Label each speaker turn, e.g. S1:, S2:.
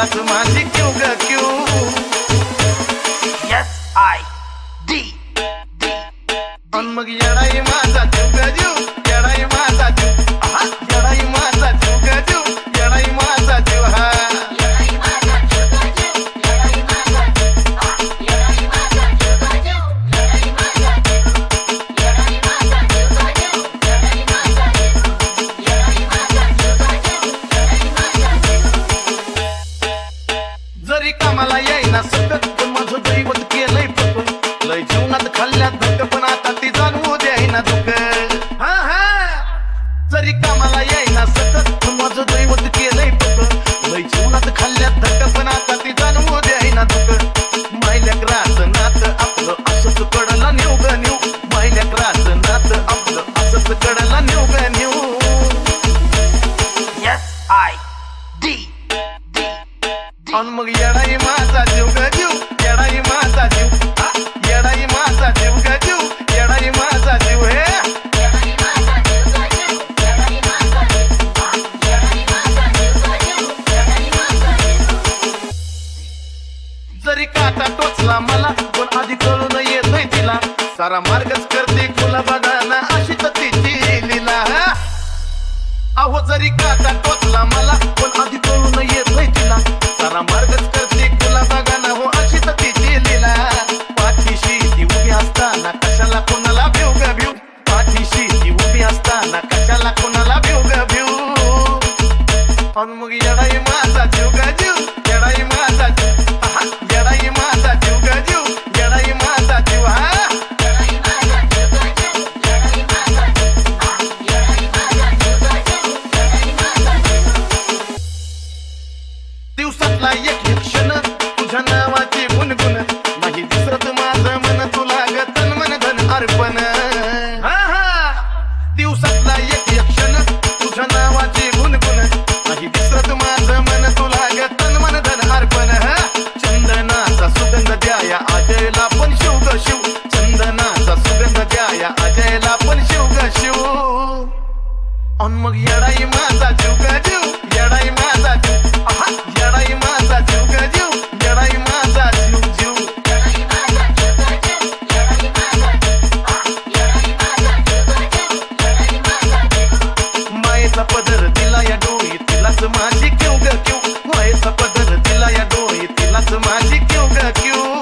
S1: तिलाच माझी क्यू ग क्यू SID अन मग येडाई माझा जीव ग जीव येडाई माझा जीव आहा येडाई माझा जीव ग जीव येडाई माझा जीव हा जरी कामाला येईना सतत पण माझं दैवत केलंय पटून लय जीवनात खाल्ल्यात धक्क पण आता ती जाणवू द्यायना दुःख हा हा जरी कामाला येईना सतत पण माझं दैवत केलंय पटून लय जीवनात खाल्ल्यात धक्क पण आता ती जाणवू द्यायना दुःख मायल्या रात नात आपलं असंच कडला नेऊ ग नेऊ मायल्या रात नात आपलं असंच कडला नेऊ ग नेऊ SID अन मग येडाई माझा जीव ग जीव येडाई माझा जीव येडाई माझा जीव ग जीव येडाई माझा जीव हे जरी काटा टोचला मला पण आधी कळून येत नाही तिला सारा मार्गच करते खुला बघाना अशी तर तिची लीला अहो जरी काटा टोचला मला पण आधी कळून येत नाही तिला सारा मार्गच करते खुला बघाना हो अशी तर तिची लीला पाठीशी ती उभी असताना कशाला कोणाला भिव ग भिव पाठीशी ती उभी असताना कशाला कोणाला भिव ग भिव अन मग येडाई माझा जीव ग जीव येडाई माझा जीव आहा येडाई माझा जीव ग जीव येडाई माझा जीव हा दिवसातला एक क्षण तुझ्या नावाची गुणगुण नाही दिसत माझं मन तुला ग तन मन धन अर्पण दिवसातला एक क्षण तुझ्या नावाची गुणगुण नाही दिसत माझं मन तुला ग तन मन धन अर्पण चंदनाचा सुगंध द्याया अजयला पण शिव ग शिव चंदनाचा सुगंध द्याया अजयला पण शिव ग शिव अन मग येडाई माझा जीव ग जीव येडाई माझा जीव आहा येडाई माझा जीव ग जीव येडाई माझा जीव जीव मायेचा पदर दिला या डोळी तिलाच माझी क्यू ग क्यू मायेचा पदर दिला या डोळी तिलाच माझी क्यू ग क्यू